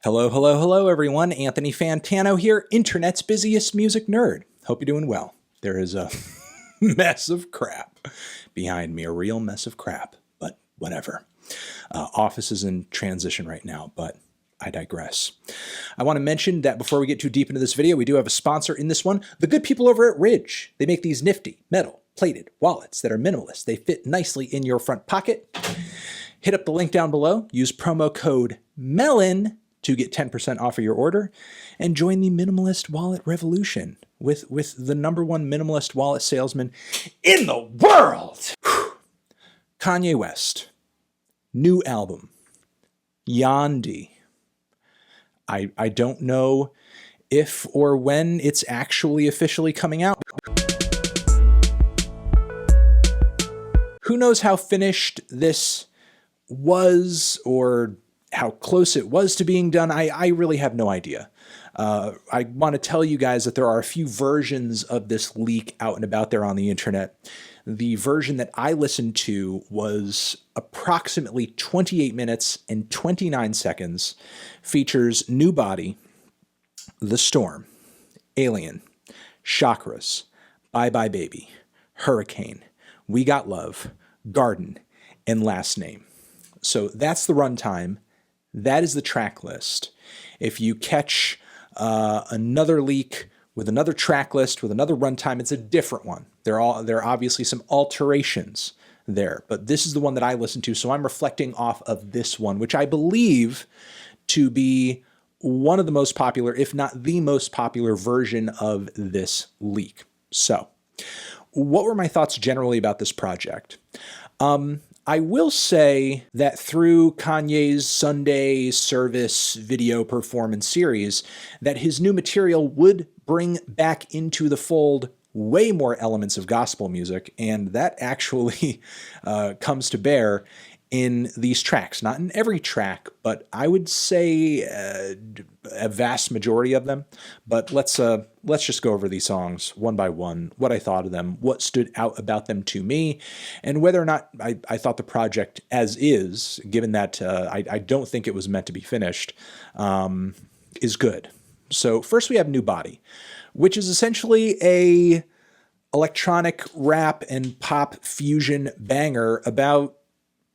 Hello, hello, hello, everyone. Anthony Fantano here, internet's busiest music nerd. Hope you're doing well. There is a mess of crap behind me, a real mess of crap, but whatever. Office is in transition right now, but I digress. I want to mention that before we get too deep into this video, we do have a sponsor in this one, the good people over at Ridge. They make these nifty, metal, plated wallets that are minimalist. They fit nicely in your front pocket. Hit up the link down below, use promo code MELON to get 10% off of your order, and join the minimalist wallet revolution with the #1 minimalist wallet salesman in the world. Kanye West, new album, Yandhi. I don't know if or when it's actually officially coming out. Who knows how finished this was or how close it was to being done. I really have no idea. I want to tell you guys that there are a few versions of this leak out and about there on the internet. The version that I listened to was approximately 28 minutes and 29 seconds, features New Body, The Storm, Alien, Chakras, Bye Bye Baby, Hurricane, We Got Love, Garden, and Last Name. So that's the runtime. That is the track list. If you catch another leak with another track list, with another runtime, it's a different one. There are obviously some alterations there, but this is the one that I listened to, so I'm reflecting off of this one, which I believe to be one of the most popular, if not the most popular version of this leak. So, what were my thoughts generally about this project? I will say that through Kanye's Sunday service video performance series, that his new material would bring back into the fold way more elements of gospel music, and that actually comes to bear in these tracks. Not in every track, but I would say a vast majority of them. But let's just go over these songs one by one, what I thought of them, what stood out about them to me, and whether or not I thought the project as is, given that I don't think it was meant to be finished, is good. So first we have New Body, which is essentially a electronic rap and pop fusion banger about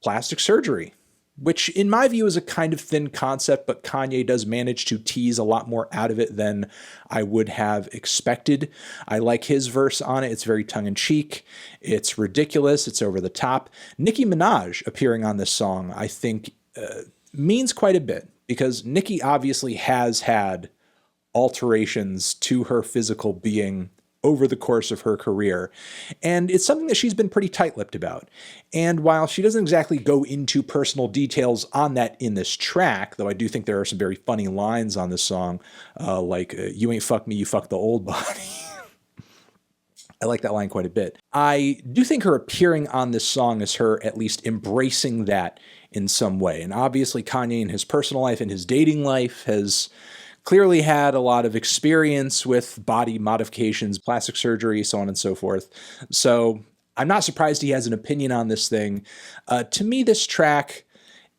plastic surgery, which in my view is a kind of thin concept, but Kanye does manage to tease a lot more out of it than I would have expected. I like his verse on it. It's very tongue-in-cheek. It's ridiculous. It's over the top. Nicki Minaj appearing on this song, I think, means quite a bit, because Nicki obviously has had alterations to her physical being over the course of her career. And it's something that she's been pretty tight-lipped about. And while she doesn't exactly go into personal details on that in this track, though I do think there are some very funny lines on this song, like, you ain't fuck me, you fuck the old body. I like that line quite a bit. I do think her appearing on this song is her at least embracing that in some way. And obviously Kanye in his personal life and his dating life has clearly had a lot of experience with body modifications, plastic surgery, so on and so forth. So I'm not surprised he has an opinion on this thing. To me, this track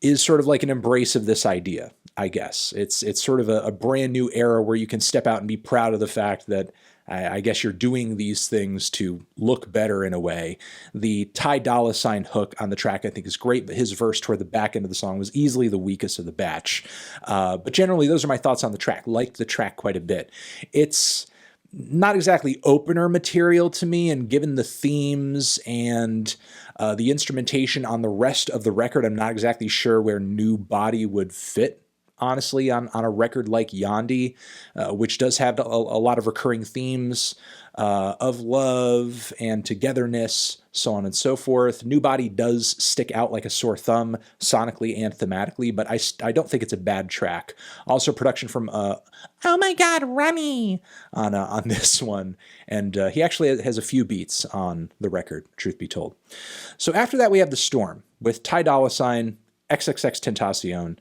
is sort of like an embrace of this idea, I guess. It's sort of a brand new era where you can step out and be proud of the fact that I guess you're doing these things to look better in a way. The Ty Dolla $ign hook on the track I think is great, but his verse toward the back end of the song was easily the weakest of the batch. But generally, those are my thoughts on the track. Like the track quite a bit. It's not exactly opener material to me, and given the themes and the instrumentation on the rest of the record, I'm not exactly sure where New Body would fit, honestly, on a record like Yandhi, which does have a lot of recurring themes of love and togetherness, so on and so forth. New Body does stick out like a sore thumb sonically and thematically, but I don't think it's a bad track. Also, production from Oh My God, Remy on this one, and he actually has a few beats on the record, truth be told. So after that, we have The Storm with Ty Dolla $ign, XXXTentacion.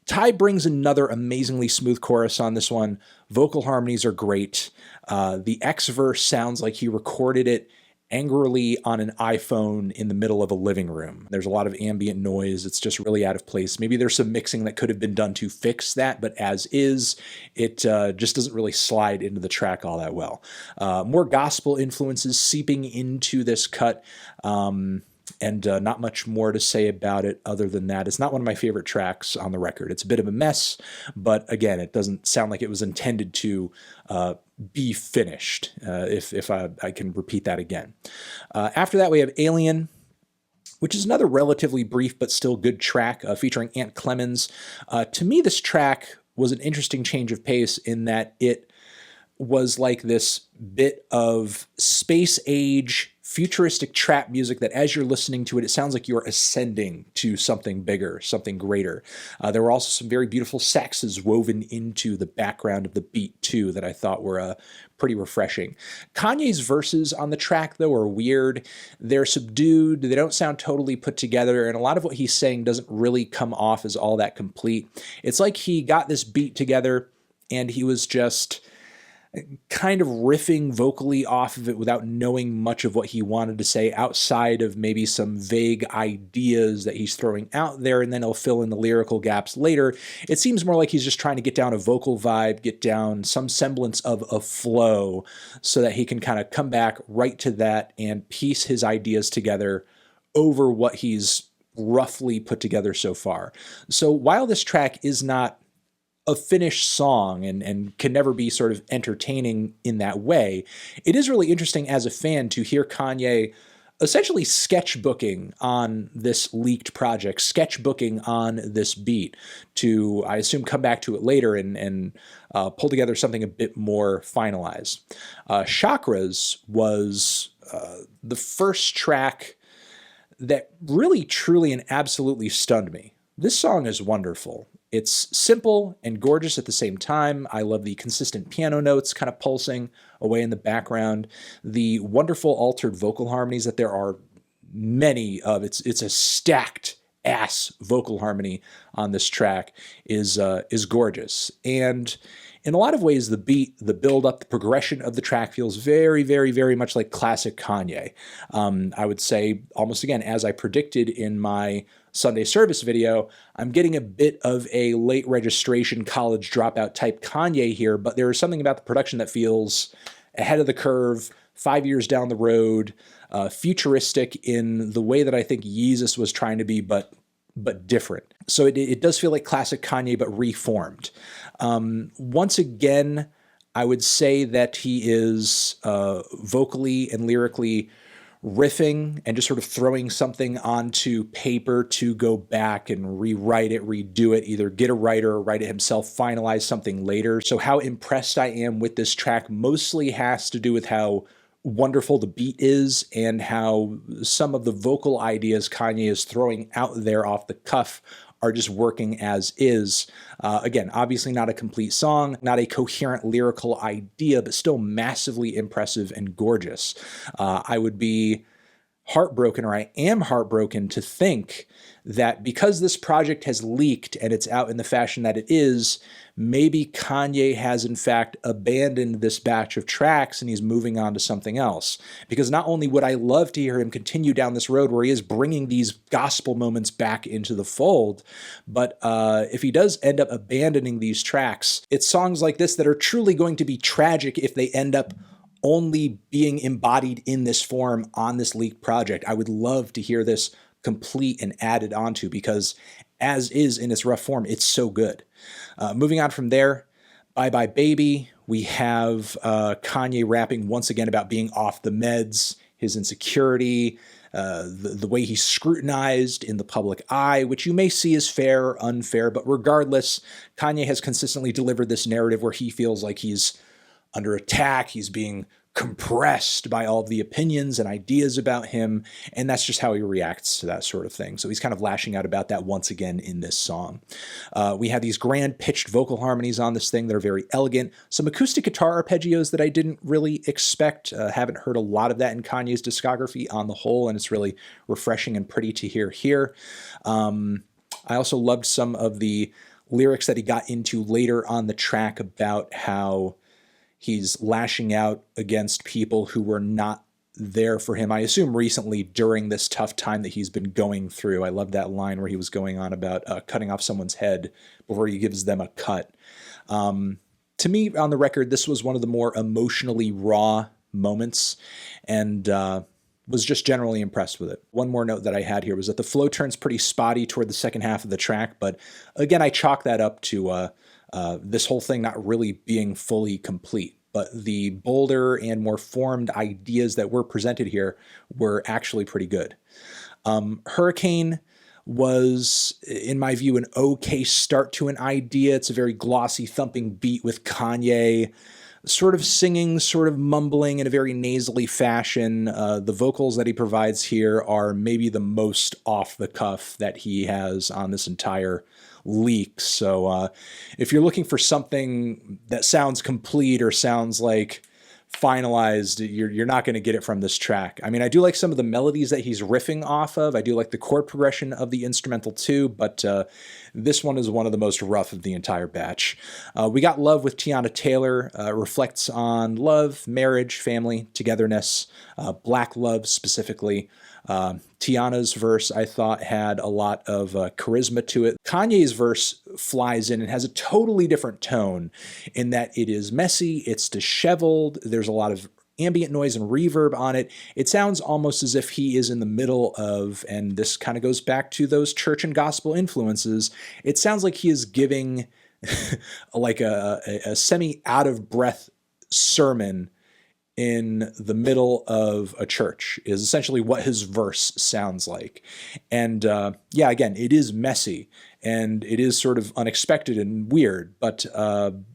Ty brings another amazingly smooth chorus on this one. Vocal harmonies are great. The X verse sounds like he recorded it angrily on an iPhone in the middle of a living room. There's a lot of ambient noise. It's just really out of place. Maybe there's some mixing that could have been done to fix that, but as is, it just doesn't really slide into the track all that well. More gospel influences seeping into this cut. And not much more to say about it other than that. It's not one of my favorite tracks on the record. It's a bit of a mess, but again, it doesn't sound like it was intended to be finished, if I can repeat that again. After that, we have Alien, which is another relatively brief but still good track featuring Ant Clemens. To me, this track was an interesting change of pace in that it was like this bit of space age futuristic trap music that as you're listening to it, it sounds like you're ascending to something bigger, something greater. There were also some very beautiful saxes woven into the background of the beat too that I thought were pretty refreshing. Kanye's verses on the track though are weird. They're subdued. They don't sound totally put together. And a lot of what he's saying doesn't really come off as all that complete. It's like he got this beat together and he was just kind of riffing vocally off of it without knowing much of what he wanted to say outside of maybe some vague ideas that he's throwing out there, and then he'll fill in the lyrical gaps later. It seems more like he's just trying to get down a vocal vibe, get down some semblance of a flow so that he can kind of come back right to that and piece his ideas together over what he's roughly put together so far. So while this track is not a finished song and can never be sort of entertaining in that way, it is really interesting as a fan to hear Kanye essentially sketchbooking on this leaked project, sketchbooking on this beat to, I assume, come back to it later and pull together something a bit more finalized. Chakras was the first track that really, truly, and absolutely stunned me. This song is wonderful. It's simple and gorgeous at the same time. I love the consistent piano notes kind of pulsing away in the background. The wonderful altered vocal harmonies that there are many of. It's a stacked ass vocal harmony on this track is gorgeous. And in a lot of ways, the beat, the build-up, the progression of the track feels very, very, very much like classic Kanye. I would say, almost again, as I predicted in my Sunday service video, I'm getting a bit of a late registration college dropout type Kanye here, but there is something about the production that feels ahead of the curve, 5 years down the road, futuristic in the way that I think Yeezus was trying to be, but different. So it does feel like classic Kanye, but reformed. Once again, I would say that he is vocally and lyrically riffing and just sort of throwing something onto paper to go back and rewrite it, redo it, either get a writer or write it himself, finalize something later. So how impressed I am with this track mostly has to do with how wonderful the beat is and how some of the vocal ideas Kanye is throwing out there off the cuff are just working as is. Again, obviously not a complete song, not a coherent lyrical idea, but still massively impressive and gorgeous. I would be heartbroken, or I am heartbroken to think that because this project has leaked and it's out in the fashion that it is, maybe Kanye has in fact abandoned this batch of tracks and he's moving on to something else. Because not only would I love to hear him continue down this road where he is bringing these gospel moments back into the fold, but if he does end up abandoning these tracks, it's songs like this that are truly going to be tragic if they end up only being embodied in this form on this leaked project. I would love to hear this complete and added onto, because as is in its rough form, it's so good. Moving on from there, Bye Bye Baby, we have Kanye rapping once again about being off the meds, his insecurity, the way he's scrutinized in the public eye, which you may see as fair or unfair, but regardless, Kanye has consistently delivered this narrative where he feels like he's under attack, he's being compressed by all of the opinions and ideas about him, and that's just how he reacts to that sort of thing. So he's kind of lashing out about that once again in this song. We have these grand pitched vocal harmonies on this thing that are very elegant. Some acoustic guitar arpeggios that I didn't really expect. Haven't heard a lot of that in Kanye's discography on the whole, and it's really refreshing and pretty to hear here. I also loved some of the lyrics that he got into later on the track about how he's lashing out against people who were not there for him, I assume recently during this tough time that he's been going through. I love that line where he was going on about cutting off someone's head before he gives them a cut. To me, on the record, this was one of the more emotionally raw moments, and was just generally impressed with it. One more note that I had here was that the flow turns pretty spotty toward the second half of the track, but again, I chalk that up to this whole thing not really being fully complete. But the bolder and more formed ideas that were presented here were actually pretty good. Hurricane was, in my view, an okay start to an idea. It's a very glossy, thumping beat with Kanye sort of singing, sort of mumbling in a very nasally fashion. The vocals that he provides here are maybe the most off the cuff that he has on this entire leak. So if you're looking for something that sounds complete or sounds like finalized, you're not going to get it from this track. I mean, I do like some of the melodies that he's riffing off of. I do like the chord progression of the instrumental too, but this one is one of the most rough of the entire batch. We got Love with Tiana Taylor, reflects on love, marriage, family, togetherness, black love specifically. Tiana's verse, I thought, had a lot of charisma to it. Kanye's verse flies in and has a totally different tone in that it is messy, it's disheveled, there's a lot of ambient noise and reverb on it. It sounds almost as if he is in the middle of, and this kind of goes back to those church and gospel influences, it sounds like he is giving like a semi-out-of-breath sermon in the middle of a church is essentially what his verse sounds like. And yeah, again, it is messy and it is sort of unexpected and weird, but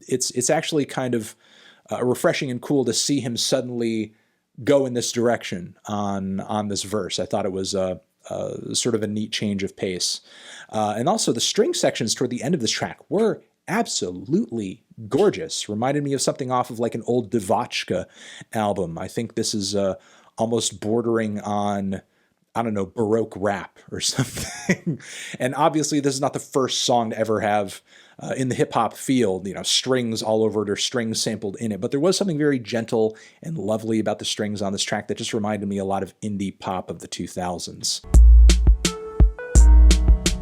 it's actually kind of refreshing and cool to see him suddenly go in this direction on this verse. I thought it was sort of a neat change of pace. And also the string sections toward the end of this track were absolutely gorgeous. Reminded me of something off of like an old Devotchka album. I think this is almost bordering on, I don't know, Baroque rap or something. And obviously this is not the first song to ever have in the hip hop field, you know, strings all over it or strings sampled in it. But there was something very gentle and lovely about the strings on this track that just reminded me a lot of indie pop of the 2000s.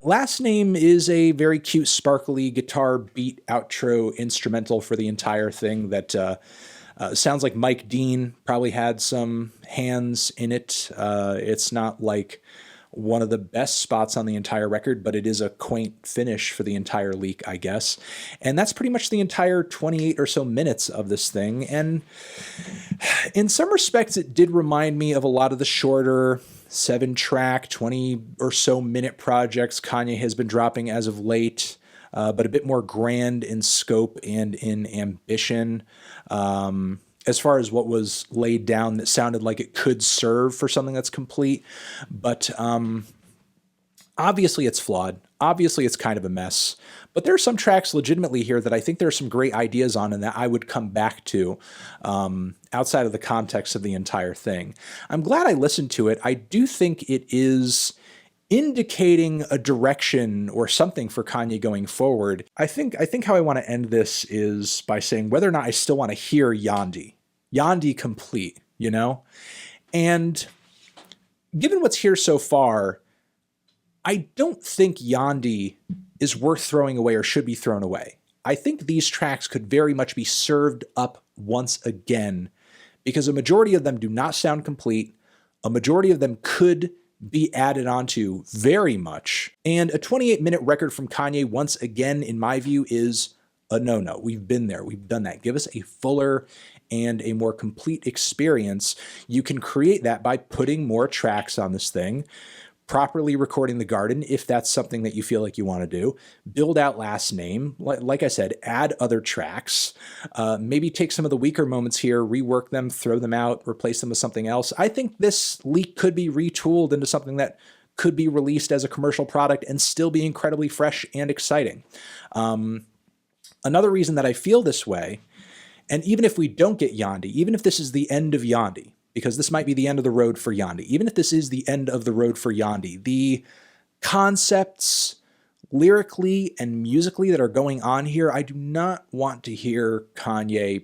Last Name is a very cute, sparkly guitar beat outro instrumental for the entire thing that sounds like Mike Dean probably had some hands in it. It's not like one of the best spots on the entire record, but it is a quaint finish for the entire leak, I guess. And that's pretty much the entire 28 or so minutes of this thing. And in some respects, it did remind me of a lot of the shorter 7-track, 20 or so minute projects Kanye has been dropping as of late, but a bit more grand in scope and in ambition. As far as what was laid down that sounded like it could serve for something that's complete. But obviously it's flawed. Obviously it's kind of a mess. But there are some tracks legitimately here that I think there are some great ideas on and that I would come back to outside of the context of the entire thing. I'm glad I listened to it. I do think it is indicating a direction or something for Kanye going forward. I think how I want to end this is by saying whether or not I still want to hear Yandhi complete, you know? And given what's here so far, I don't think Yandhi is worth throwing away or should be thrown away. I think these tracks could very much be served up once again because a majority of them do not sound complete. A majority of them could be added onto very much. And a 28-minute record from Kanye, once again, in my view, is a no-no. We've been there. We've done that. Give us a fuller and a more complete experience. You can create that by putting more tracks on this thing, properly recording the garden if that's something that you feel like you want to do, build out Last Name, like I said, add other tracks, maybe take some of the weaker moments here, rework them, throw them out, replace them with something else. I think this leak could be retooled into something that could be released as a commercial product and still be incredibly fresh and exciting. Another reason that I feel this way, and even if we don't get Yandhi, even if this is the end of Yandhi, because this might be the end of the road for Yandhi. Even if this is the end of the road for Yandhi, the concepts lyrically and musically that are going on here, I do not want to hear Kanye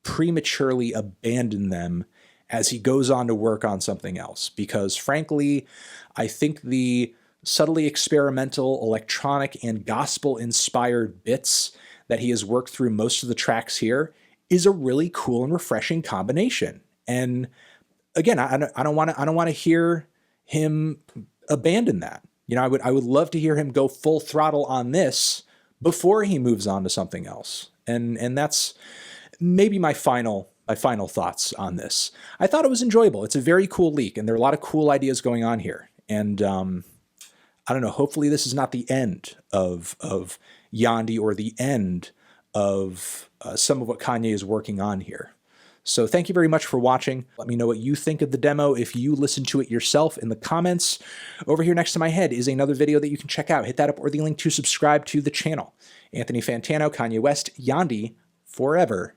prematurely abandon them as he goes on to work on something else. Because frankly, I think the subtly experimental, electronic, and gospel-inspired bits that he has worked through most of the tracks here is a really cool and refreshing combination. And again, I don't want to hear him abandon that. You know, I would love to hear him go full throttle on this before he moves on to something else. And that's maybe my final thoughts on this. I thought it was enjoyable. It's a very cool leak, and there are a lot of cool ideas going on here. And I don't know, hopefully this is not the end of Yandhi or the end of some of what Kanye is working on here. So thank you very much for watching. Let me know what you think of the demo if you listen to it yourself in the comments. Over here next to my head is another video that you can check out. Hit that up or the link to subscribe to the channel. Anthony Fantano, Kanye West, Yandhi, forever